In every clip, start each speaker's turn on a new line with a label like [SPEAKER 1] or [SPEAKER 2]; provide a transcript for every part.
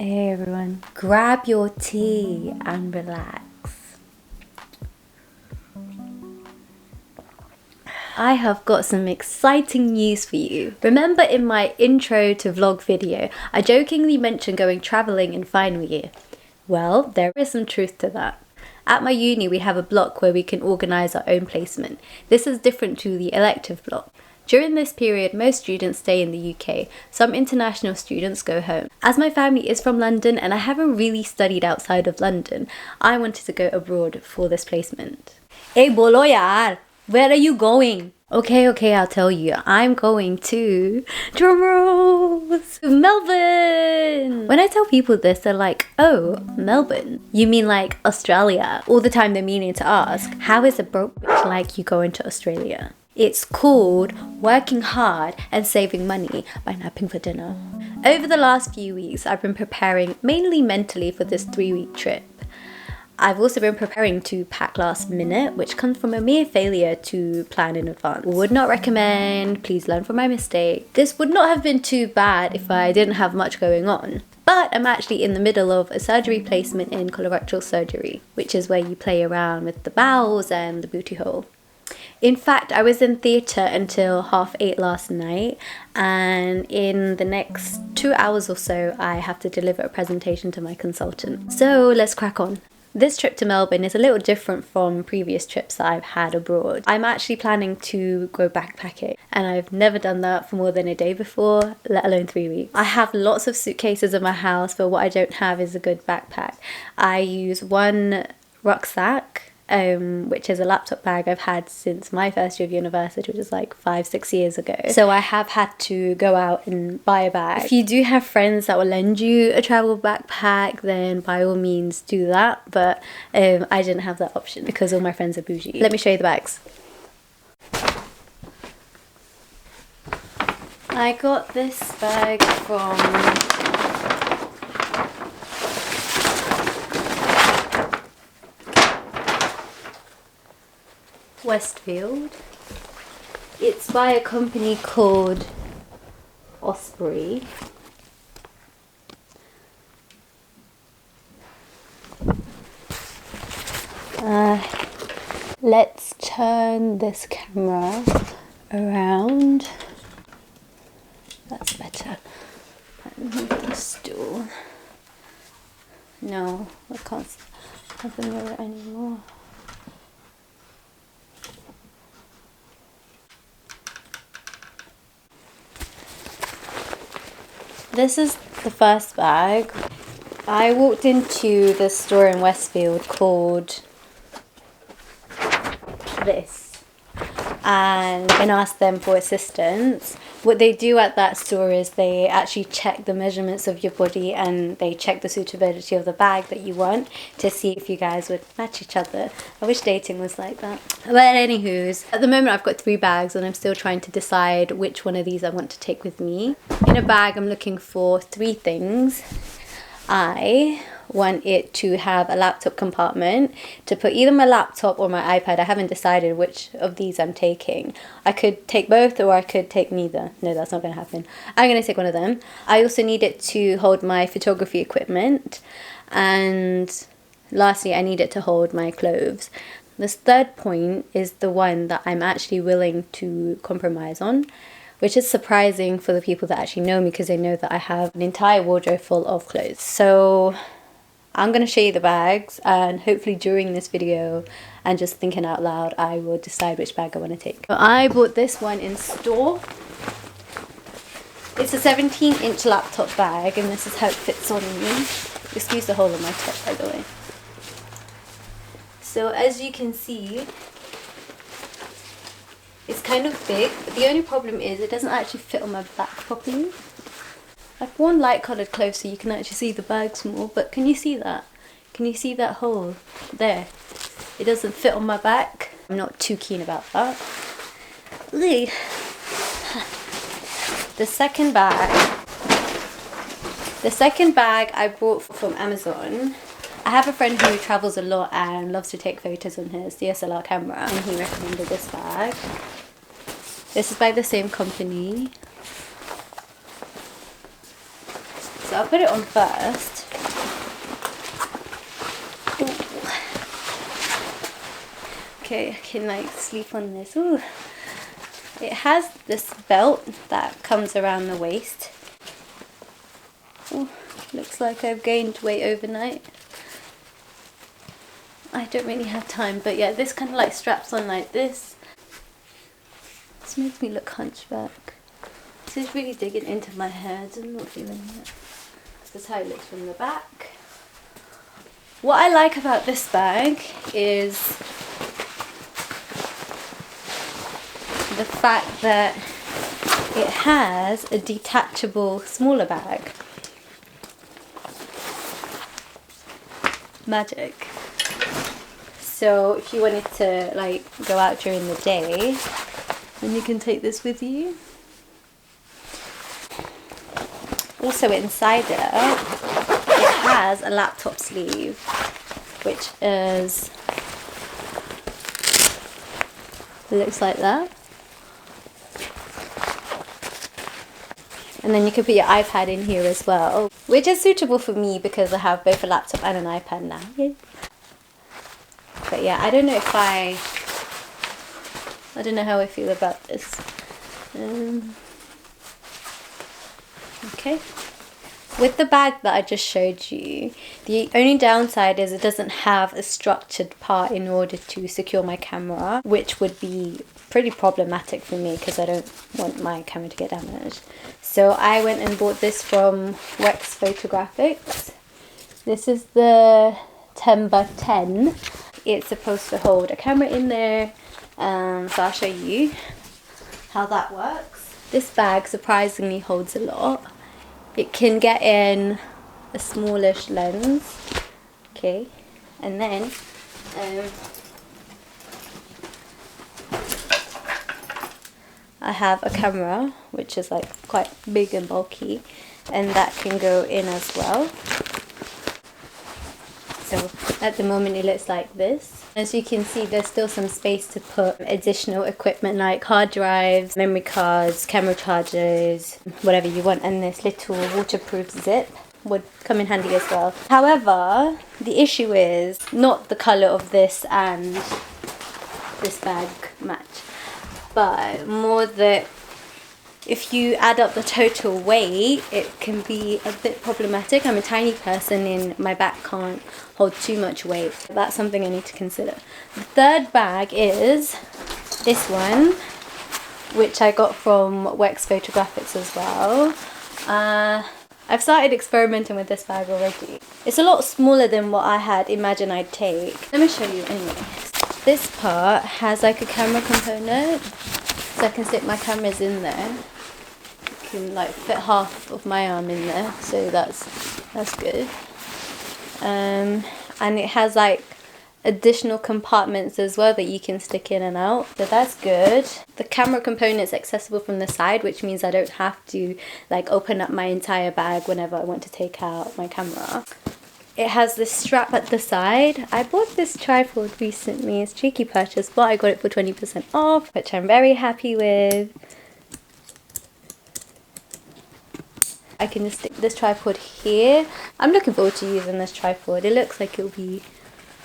[SPEAKER 1] Hey everyone, grab your tea and relax. I have got some exciting news for you. Remember in my intro to vlog video, I jokingly mentioned going travelling in final year. Well, there is some truth to that. At my uni we have a block where we can organise our own placement. This is different to the elective block. During this period, most students stay in the UK. Some international students go home. As my family is from London and I haven't really studied outside of London, I wanted to go abroad for this placement. Hey bolo yaar, where are you going? Okay, I'll tell you. I'm going to, drumrolls, Melbourne. When I tell people this, they're like, oh, Melbourne? You mean like Australia? All the time they're meaning to ask, how is a broke bitch like you going to Australia? It's called working hard and saving money by napping for dinner. Over the last few weeks, I've been preparing mainly mentally for this 3-week trip. I've also been preparing to pack last minute, which comes from a mere failure to plan in advance. Would not recommend, please learn from my mistake. This would not have been too bad if I didn't have much going on. But I'm actually in the middle of a surgery placement in colorectal surgery, which is where you play around with the bowels and the booty hole. In fact, I was in theatre until 8:30 last night, and in the next 2 hours or so, I have to deliver a presentation to my consultant. So let's crack on. This trip to Melbourne is a little different from previous trips that I've had abroad. I'm actually planning to go backpacking, and I've never done that for more than a day before, let alone 3 weeks. I have lots of suitcases in my house, but what I don't have is a good backpack. I use one rucksack, which is a laptop bag I've had since my first year of university, which is like 5-6 years ago. So I have had to go out and buy a bag. If you do have friends that will lend you a travel backpack, then by all means do that. But I didn't have that option because all my friends are bougie. Let me show you the bags. I got this bag from Westfield. It's by a company called Osprey. Let's turn this camera around. That's better. Move the stool. No, I can't have the mirror anymore. This is the first bag. I walked into the store in Westfield called this and asked them for assistance. What they do at that store is they actually check the measurements of your body and they check the suitability of the bag that you want to see if you guys would match each other. I wish dating was like that. But anywho's, at the moment I've got 3 bags and I'm still trying to decide which one of these I want to take with me. In a bag I'm looking for 3 things. I want it to have a laptop compartment to put either my laptop or my iPad. I haven't decided which of these I'm taking. I could take both or I could take neither. No, that's not going to happen. I'm going to take one of them. I also need it to hold my photography equipment. And lastly, I need it to hold my clothes. This third point is the one that I'm actually willing to compromise on, which is surprising for the people that actually know me because they know that I have an entire wardrobe full of clothes. So I'm going to show you the bags, and hopefully during this video and just thinking out loud I will decide which bag I want to take. So I bought this one in store. It's a 17-inch laptop bag and this is how it fits on me. Excuse the hole in my top, by the way. So as you can see, it's kind of big, but the only problem is it doesn't actually fit on my back properly. I've worn light coloured clothes so you can actually see the bags more, but can you see that? Can you see that hole there? It doesn't fit on my back. I'm not too keen about that. The second bag I bought from Amazon. I have a friend who travels a lot and loves to take photos on his DSLR camera, and he recommended this bag. This is by the same company. So I'll put it on first. Ooh. Okay, I can like sleep on this. Ooh. It has this belt that comes around the waist. Ooh, looks like I've gained weight overnight. I don't really have time, but yeah, this kind of like straps on like this. This makes me look hunchback. This is really digging into my head. I'm not feeling it. This is how it looks from the back. What I like about this bag is the fact that it has a detachable smaller bag. Magic. So if you wanted to like go out during the day, then you can take this with you. Also inside it has a laptop sleeve, which is, looks like that. And then you can put your iPad in here as well, which is suitable for me because I have both a laptop and an iPad now. Yay. But yeah, I don't know if I don't know how I feel about this. Okay. With the bag that I just showed you, the only downside is it doesn't have a structured part in order to secure my camera, which would be pretty problematic for me because I don't want my camera to get damaged. So I went and bought this from Wex Photographics. This is the 10x10. It's supposed to hold a camera in there, so I'll show you how that works. This bag surprisingly holds a lot. It can get in a smallish lens, okay, and then I have a camera which is like quite big and bulky, and that can go in as well. So at the moment it looks like this. As you can see, there's still some space to put additional equipment like hard drives, memory cards, camera chargers, whatever you want, and this little waterproof zip would come in handy as well. However, the issue is not the colour of this and this bag match, but more that if you add up the total weight, it can be a bit problematic. I'm a tiny person and my back can't hold too much weight. That's something I need to consider. The third bag is this one, which I got from Wex Photographics as well. I've started experimenting with this bag already. It's a lot smaller than what I had imagined I'd take. Let me show you anyway. This part has like a camera component, so I can stick my cameras in there. I can like fit half of my arm in there, so that's good. And it has like additional compartments as well that you can stick in and out, so that's good. The camera component is accessible from the side, which means I don't have to like open up my entire bag whenever I want to take out my camera. It has this strap at the side. I bought this tripod recently. It's a cheeky purchase, but I got it for 20% off, which I'm very happy with. I can just stick this tripod here. I'm looking forward to using this tripod. It looks like it'll be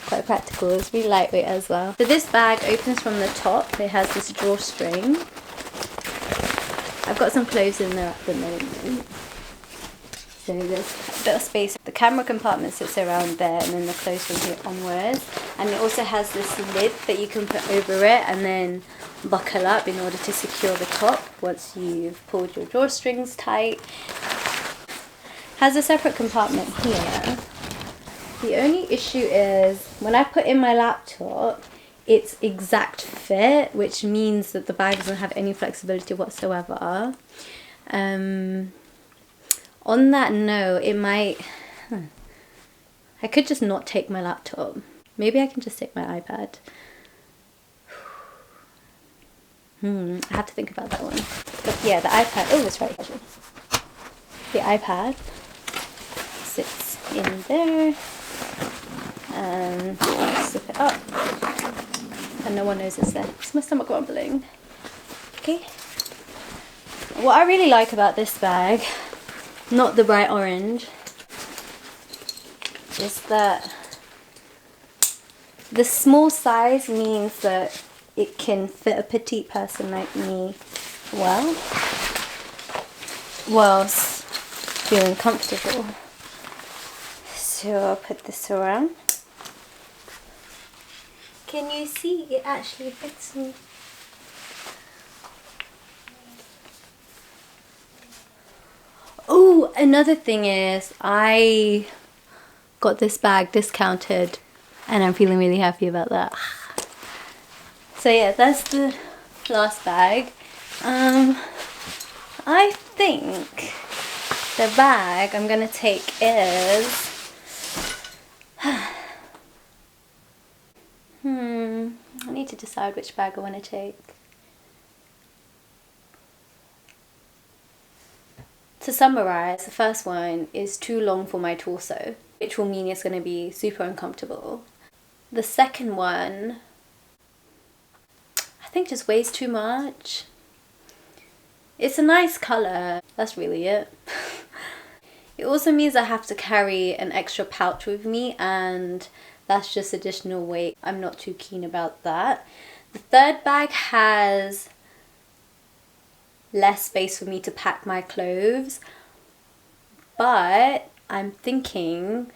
[SPEAKER 1] quite practical. It's really lightweight as well. So this bag opens from the top. It has this drawstring. I've got some clothes in there at the moment. So there's a bit of space. The camera compartment sits around there, and then the clothes from here onwards. And it also has this lid that you can put over it and then buckle up in order to secure the top once you've pulled your drawstrings tight. Has a separate compartment here. The only issue is when I put in my laptop, it's exact fit, which means that the bag doesn't have any flexibility whatsoever. On that note, it might... I could just not take my laptop. Maybe I can just take my iPad. I have to think about that one. But yeah, the iPad... Oh, that's right. The iPad sits in there. And zip it up. And no one knows it's there. It's my stomach rumbling. Okay. What I really like about this bag not the bright orange, is that the small size means that it can fit a petite person like me well, whilst feeling comfortable. So I'll put this around. Can you see it actually fits me? Oh, another thing is I got this bag discounted and I'm feeling really happy about that. So yeah, that's the last bag. I think the bag I'm gonna take is I need to decide which bag I want to take. To summarize, the first one is too long for my torso, which will mean it's going to be super uncomfortable. The second one, I think just weighs too much. It's a nice colour, that's really it. It also means I have to carry an extra pouch with me, and that's just additional weight. I'm not too keen about that. The third bag has less space for me to pack my clothes, but I'm thinking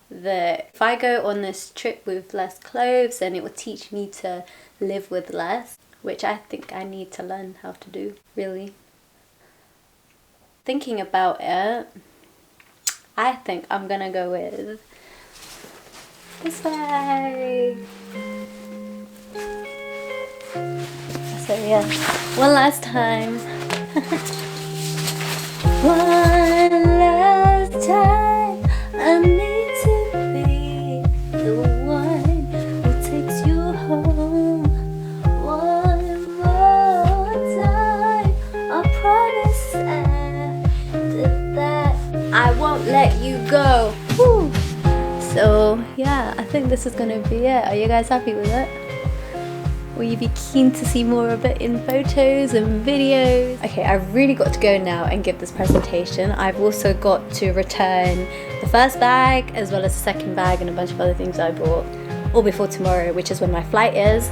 [SPEAKER 1] that if I go on this trip with less clothes, then it will teach me to live with less, which I think I need to learn how to do, really. Thinking about it, I think I'm gonna go with this bag. So yeah, one last time. One last time, I need to be the one who takes you home. One more time, I promise after that I won't let you go. Woo. So yeah, I think this is gonna be it. Are you guys happy with it? Will you be keen to see more of it in photos and videos? Okay, I've really got to go now and give this presentation. I've also got to return the first bag as well as the second bag and a bunch of other things I bought, all before tomorrow, which is when my flight is.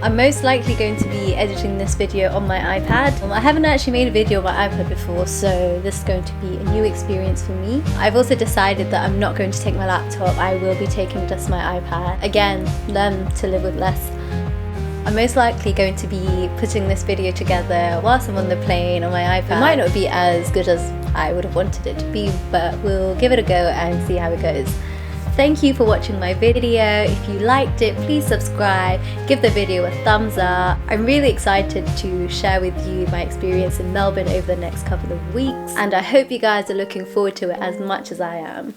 [SPEAKER 1] I'm most likely going to be editing this video on my iPad. I haven't actually made a video on my iPad before, so this is going to be a new experience for me. I've also decided that I'm not going to take my laptop. I will be taking just my iPad. Again, learn to live with less. I'm most likely going to be putting this video together whilst I'm on the plane on my iPad. It might not be as good as I would have wanted it to be, but we'll give it a go and see how it goes. Thank you for watching my video. If you liked it, please subscribe, give the video a thumbs up. I'm really excited to share with you my experience in Melbourne over the next couple of weeks, and I hope you guys are looking forward to it as much as I am.